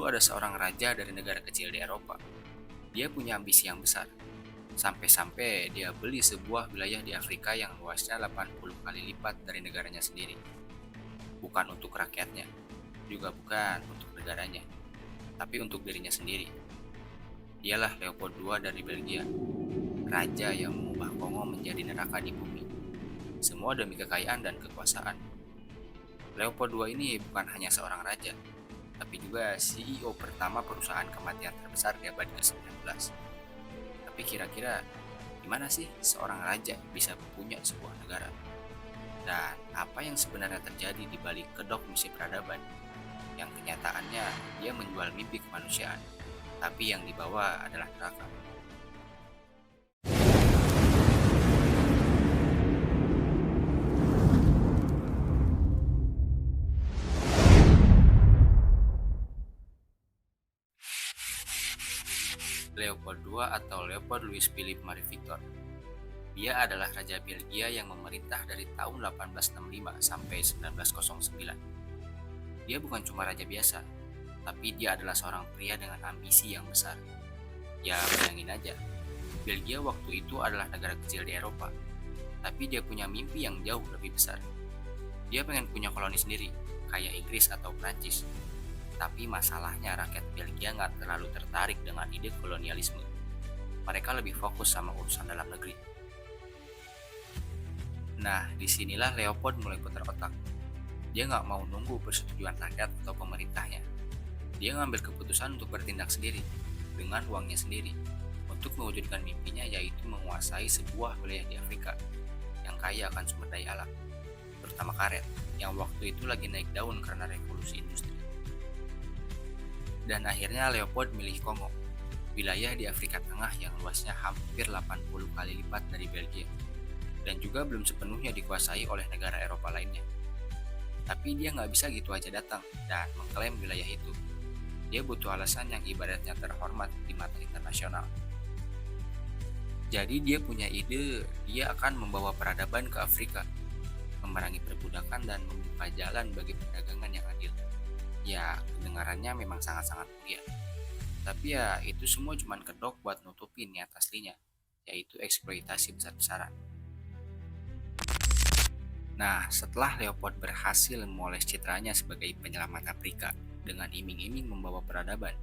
Dulu ada seorang raja dari negara kecil di Eropa. Dia punya ambisi yang besar. Sampai-sampai dia beli sebuah wilayah di Afrika yang luasnya 80 kali lipat dari negaranya sendiri. Bukan untuk rakyatnya, juga bukan untuk negaranya, tapi untuk dirinya sendiri. Dialah Leopold II dari Belgia, raja yang mengubah Kongo menjadi neraka di bumi. Semua demi kekayaan dan kekuasaan. Leopold II ini bukan hanya seorang raja, tapi juga CEO pertama perusahaan kematian terbesar di abad ke-19. Tapi kira-kira gimana sih seorang raja bisa punya sebuah negara? Dan apa yang sebenarnya terjadi di balik kedok misi peradaban? Yang kenyataannya dia menjual mimpi kemanusiaan, tapi yang dibawa adalah neraka. Leopold II atau Leopold Louis Philippe Marie Victor. Dia adalah Raja Belgia yang memerintah dari tahun 1865 sampai 1909. Dia bukan cuma raja biasa, tapi dia adalah seorang pria dengan ambisi yang besar. Ya bayangin aja, Belgia waktu itu adalah negara kecil di Eropa, tapi dia punya mimpi yang jauh lebih besar. Dia pengen punya koloni sendiri, kayak Inggris atau Prancis. Tapi masalahnya rakyat Belgia nggak terlalu tertarik dengan ide kolonialisme. Mereka lebih fokus sama urusan dalam negeri. Nah, disinilah Leopold mulai putar otak. Dia nggak mau nunggu persetujuan rakyat atau pemerintahnya. Dia ngambil keputusan untuk bertindak sendiri, dengan uangnya sendiri, untuk mewujudkan mimpinya yaitu menguasai sebuah wilayah di Afrika yang kaya akan sumber daya alam, terutama karet, yang waktu itu lagi naik daun karena revolusi industri. Dan akhirnya Leopold milih Kongo, wilayah di Afrika Tengah yang luasnya hampir 80 kali lipat dari Belgia, dan juga belum sepenuhnya dikuasai oleh negara Eropa lainnya. Tapi dia nggak bisa gitu aja datang dan mengklaim wilayah itu. Dia butuh alasan yang ibaratnya terhormat di mata internasional. Jadi dia punya ide, dia akan membawa peradaban ke Afrika, memerangi perbudakan dan membuka jalan bagi perdagangan yang adil. Ya, kedengarannya memang sangat-sangat mulia. Tapi ya, itu semua cuma kedok buat nutupin niat aslinya, yaitu eksploitasi besar-besaran. Nah, setelah Leopold berhasil memoles citranya sebagai penyelamat Afrika dengan iming-iming membawa peradaban,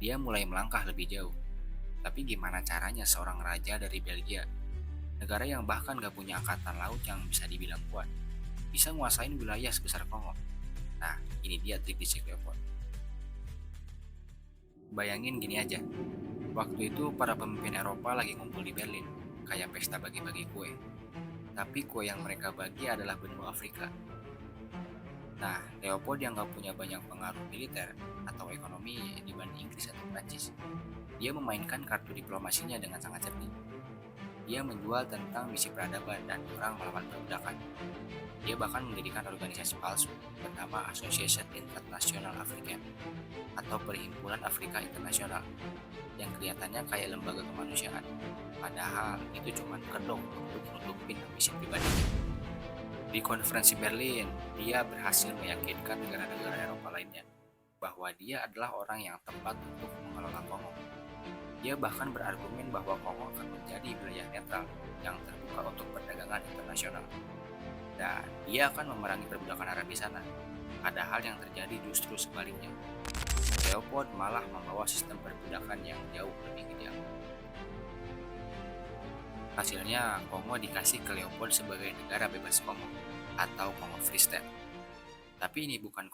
dia mulai melangkah lebih jauh. Tapi gimana caranya seorang raja dari Belgia, negara yang bahkan gak punya angkatan laut yang bisa dibilang kuat, bisa nguasain wilayah sebesar Kongo? Nah, ini dia trik dicek Leopold. Bayangin gini aja, waktu itu para pemimpin Eropa lagi ngumpul di Berlin, kayak pesta bagi-bagi kue. Tapi kue yang mereka bagi adalah benua Afrika. Nah, Leopold yang gak punya banyak pengaruh militer atau ekonomi dibanding Inggris atau Prancis, dia memainkan kartu diplomasinya dengan sangat cerdik. Dia menjual tentang misi peradaban dan perang melawan perbudakan. Dia bahkan mendirikan organisasi palsu bernama Association International African atau Perhimpunan Afrika Internasional yang kelihatannya kayak lembaga kemanusiaan. Padahal itu cuma kedok untuk nutupin misi pribadinya. Di konferensi Berlin, dia berhasil meyakinkan negara-negara Eropa lainnya bahwa dia adalah orang yang tepat untuk mengelola Kongo. Dia bahkan berargumen bahwa Kongo akan menjadi wilayah netral yang terbuka untuk perdagangan internasional. Dan dia akan memerangi perbudakan Arab di sana. Padahal yang terjadi justru sebaliknya. Leopold malah membawa sistem perbudakan yang jauh lebih kejam. Hasilnya, Kongo dikasih ke Leopold sebagai negara bebas Kongo atau Kongo Free State. Tapi ini bukan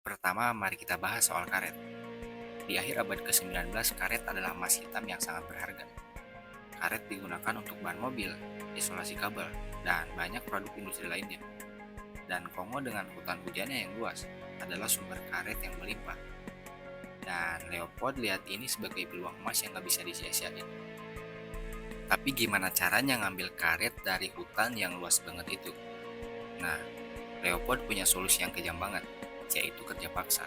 Pertama, mari kita bahas soal karet. Di akhir abad ke-19, karet adalah emas hitam yang sangat berharga. Karet digunakan untuk bahan mobil, isolasi kabel, dan banyak produk industri lainnya. Dan Kongo dengan hutan hujannya yang luas adalah sumber karet yang melimpah. Dan Leopold lihat ini sebagai peluang emas yang gak bisa disia-siain. Tapi gimana caranya ngambil karet dari hutan yang luas banget itu? Nah, Leopold punya solusi yang kejam banget, yaitu kerja paksa.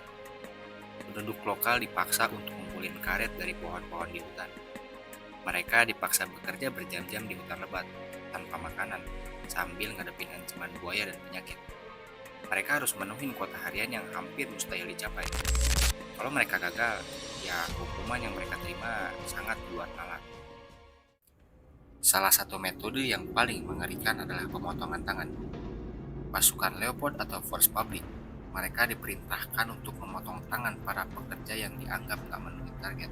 Penduduk lokal dipaksa untuk ngumpulin karet dari pohon-pohon di hutan. Mereka dipaksa bekerja berjam-jam di hutan lebat, tanpa makanan, sambil ngadepin ancaman buaya dan penyakit. Mereka harus menuhin kuota harian yang hampir mustahil dicapai. Kalau mereka gagal, ya hukuman yang mereka terima sangat luar nalar. Salah satu metode yang paling mengerikan adalah pemotongan tangan. Pasukan Leopold atau Force Public, mereka diperintahkan untuk memotong tangan para pekerja yang dianggap tak memenuhi target.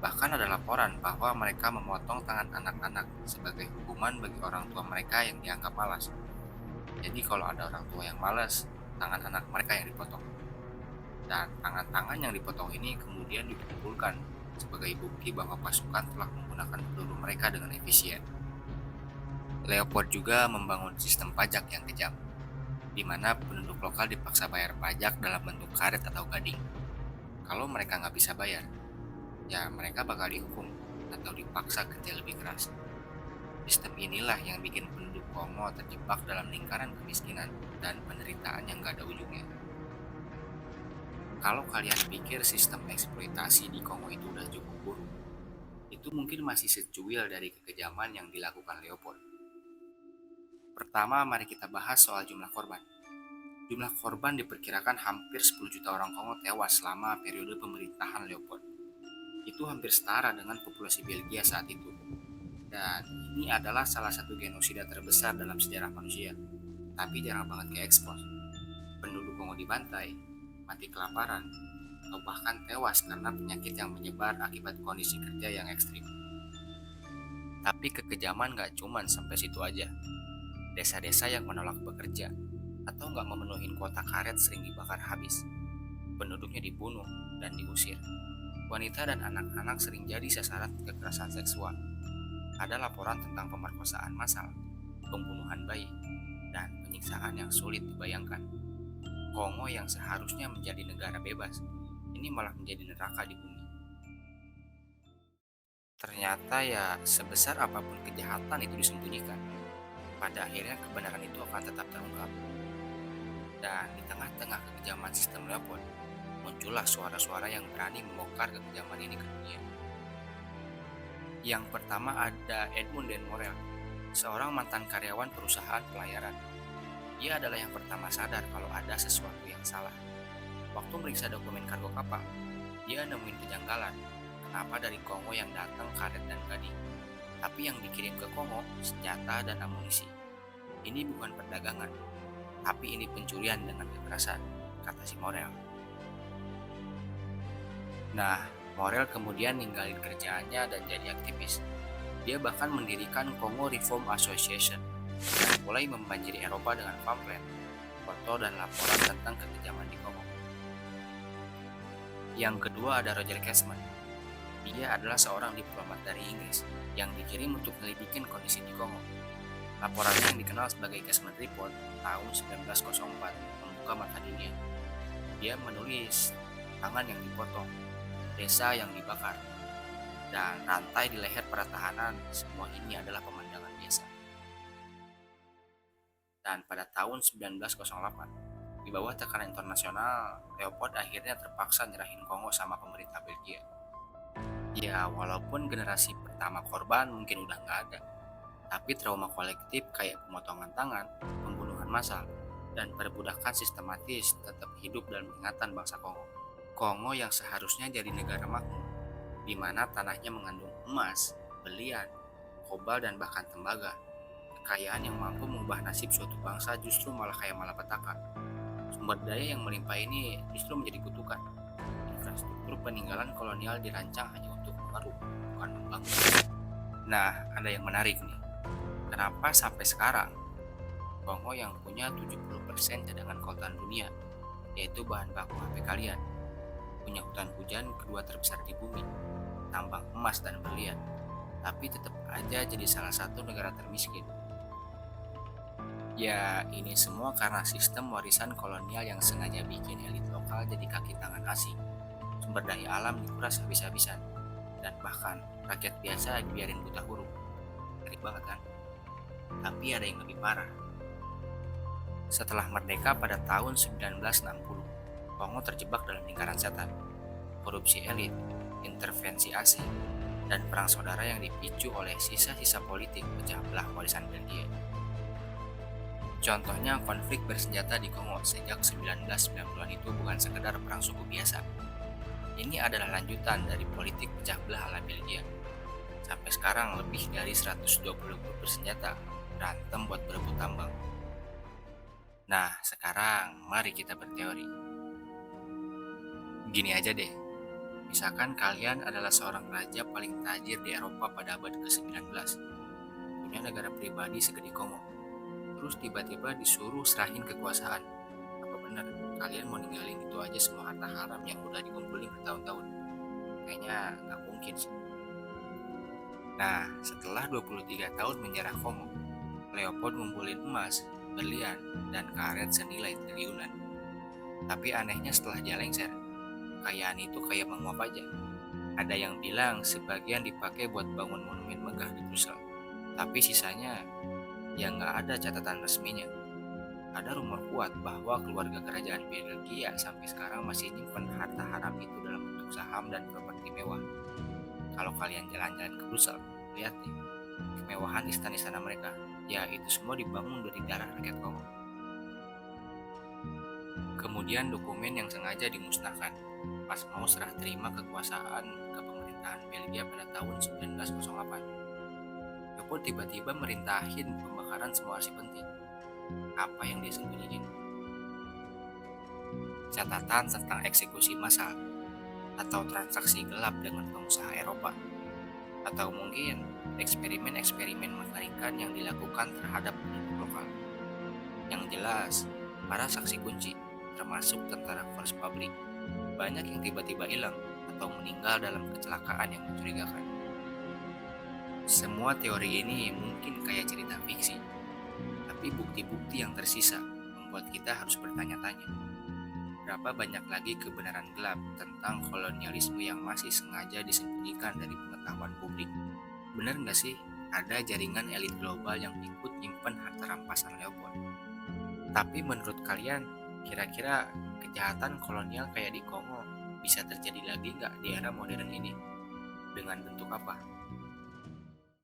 Bahkan ada laporan bahwa mereka memotong tangan anak-anak sebagai hukuman bagi orang tua mereka yang dianggap malas. Jadi kalau ada orang tua yang malas, tangan anak mereka yang dipotong. Dan tangan-tangan yang dipotong ini kemudian dikumpulkan sebagai bukti bahwa pasukan telah menggunakan peluru mereka dengan efisien. Leopold juga membangun sistem pajak yang kejam, di mana penduduk lokal dipaksa bayar pajak dalam bentuk karet atau gading. Kalau mereka nggak bisa bayar, ya mereka bakal dihukum atau dipaksa kerja lebih keras. Sistem inilah yang bikin penduduk Kongo terjebak dalam lingkaran kemiskinan dan penderitaan yang gak ada ujungnya. Kalau kalian pikir sistem eksploitasi di Kongo itu udah cukup buruk, itu mungkin masih secuil dari kekejaman yang dilakukan Leopold. Pertama, mari kita bahas soal jumlah korban. Jumlah korban diperkirakan hampir 10 juta orang Kongo tewas selama periode pemerintahan Leopold. Itu hampir setara dengan populasi Belgia saat itu. Dan ini adalah salah satu genosida terbesar dalam sejarah manusia, tapi jarang banget diekspos. Penduduk Kongo dibantai, mati kelaparan, atau bahkan tewas karena penyakit yang menyebar akibat kondisi kerja yang ekstrim. Tapi kekejaman gak cuman sampai situ aja. Desa-desa yang menolak bekerja atau gak memenuhi kuota karet sering dibakar habis. Penduduknya dibunuh dan diusir. Wanita dan anak-anak sering jadi sasaran kekerasan seksual. Ada laporan tentang pemerkosaan massal, pembunuhan bayi, dan penyiksaan yang sulit dibayangkan. Kongo yang seharusnya menjadi negara bebas, ini malah menjadi neraka di bumi. Ternyata ya sebesar apapun kejahatan itu disembunyikan, pada akhirnya kebenaran itu akan tetap terungkap. Dan di tengah-tengah kekejaman sistem Leopold, muncullah suara-suara yang berani membongkar kekejaman ini ke dunia. Yang pertama ada Edmund de Morel, seorang mantan karyawan perusahaan pelayaran. Dia adalah yang pertama sadar kalau ada sesuatu yang salah. Waktu meriksa dokumen kargo kapal, dia nemuin kejanggalan. Kenapa dari Kongo yang datang karet dan gading, tapi yang dikirim ke Kongo senjata dan amunisi. Ini bukan perdagangan, tapi ini pencurian dengan kekerasan, kata si Morel. Nah, Morel kemudian ninggalin kerjaannya dan jadi aktivis. Dia bahkan mendirikan Congo Reform Association dan mulai membanjiri Eropa dengan pamflet, foto dan laporan tentang kekejaman di Kongo. Yang kedua ada Roger Casement. Dia adalah seorang diplomat dari Inggris yang dikirim untuk menyelidikin kondisi di Kongo. Laporannya yang dikenal sebagai Casement Report tahun 1904 membuka mata dunia. Dia menulis tangan yang dipotong, desa yang dibakar, dan rantai di leher para tahanan. Semua ini adalah pemandangan biasa. Dan pada tahun 1908, di bawah tekanan internasional, Leopold akhirnya terpaksa nyerahin Kongo sama pemerintah Belgia. Ya, walaupun generasi pertama korban mungkin udah nggak ada, tapi trauma kolektif kayak pemotongan tangan, pembunuhan massal, dan perbudakan sistematis tetap hidup dalam ingatan bangsa Kongo. Kongo yang seharusnya jadi negara makmur, di mana tanahnya mengandung emas, belian, kobal, dan bahkan tembaga. Kekayaan yang mampu mengubah nasib suatu bangsa justru malah kayak malapetaka. Sumber daya yang melimpah ini justru menjadi kutukan. Infrastruktur peninggalan kolonial dirancang hanya untuk mengeruk, bukan membangun. Nah, ada yang menarik nih. Kenapa sampai sekarang Kongo yang punya 70% cadangan coltan dunia yaitu bahan baku HP kalian. Punya hutan hujan kedua terbesar di bumi, tambang emas dan berlian, tapi tetap aja jadi salah satu negara termiskin. Ya, ini semua karena sistem warisan kolonial yang sengaja bikin elit lokal jadi kaki tangan asing. Sumber daya alam dikuras habis-habisan, dan bahkan rakyat biasa dibiarin buta huruf. Ngeri banget kan? Tapi ada yang lebih parah. Setelah merdeka pada tahun 1960, Kongo terjebak dalam lingkaran setan. Korupsi elit, intervensi asing, dan perang saudara yang dipicu oleh sisa-sisa politik pecah belah warisan Belgia. Contohnya konflik bersenjata di Kongo sejak 1990-an itu bukan sekedar perang suku biasa. Ini adalah lanjutan dari politik pecah belah ala Belgia. Sampai sekarang lebih dari 120 grup bersenjata berantem buat berebut tambang. Nah, sekarang mari kita berteori. Gini aja deh, misalkan kalian adalah seorang raja paling tajir di Eropa pada abad ke-19, punya negara pribadi segede Kongo, terus tiba-tiba disuruh serahin kekuasaan. Apa benar kalian mau ninggalin itu aja semua harta haram yang udah dikumpulin bertahun-tahun? Kayaknya nggak mungkin sih. Nah, setelah 23 tahun menjarah Kongo, Leopold ngumpulin emas, berlian, dan karet senilai triliunan. Tapi anehnya setelah dia lengser, kekayaan itu kayak menguap aja. Ada yang bilang sebagian dipakai buat bangun monumen megah di Brussels, tapi sisanya ya nggak ada catatan resminya. Ada rumor kuat bahwa keluarga kerajaan Belgia sampai sekarang masih nyimpen harta haram itu dalam bentuk saham dan properti mewah. Kalau kalian jalan-jalan ke Brussels, lihat nih, kemewahan istana-istana mereka. Ya, itu semua dibangun dari darah rakyat Kongo. Kemudian dokumen yang sengaja dimusnahkan pas mau serah terima kekuasaan ke pemerintahan Belgia pada tahun 1908. Leopold tiba-tiba merintahin pembakaran semua arsip penting. Apa yang dia sembunyiin? Catatan tentang eksekusi massal, atau transaksi gelap dengan pengusaha Eropa, atau mungkin eksperimen-eksperimen mengerikan yang dilakukan terhadap penduduk lokal. Yang jelas, para saksi kunci, termasuk tentara First Public, banyak yang tiba-tiba hilang atau meninggal dalam kecelakaan yang mencurigakan. Semua teori ini mungkin kayak cerita fiksi, tapi bukti-bukti yang tersisa membuat kita harus bertanya-tanya. Berapa banyak lagi kebenaran gelap tentang kolonialisme yang masih sengaja disembunyikan dari pengetahuan publik? Benar nggak sih ada jaringan elit global yang ikut nyimpen harta rampasan Leopold? Tapi menurut kalian, kira-kira kejahatan kolonial kayak di Kongo bisa terjadi lagi nggak di era modern ini? Dengan bentuk apa?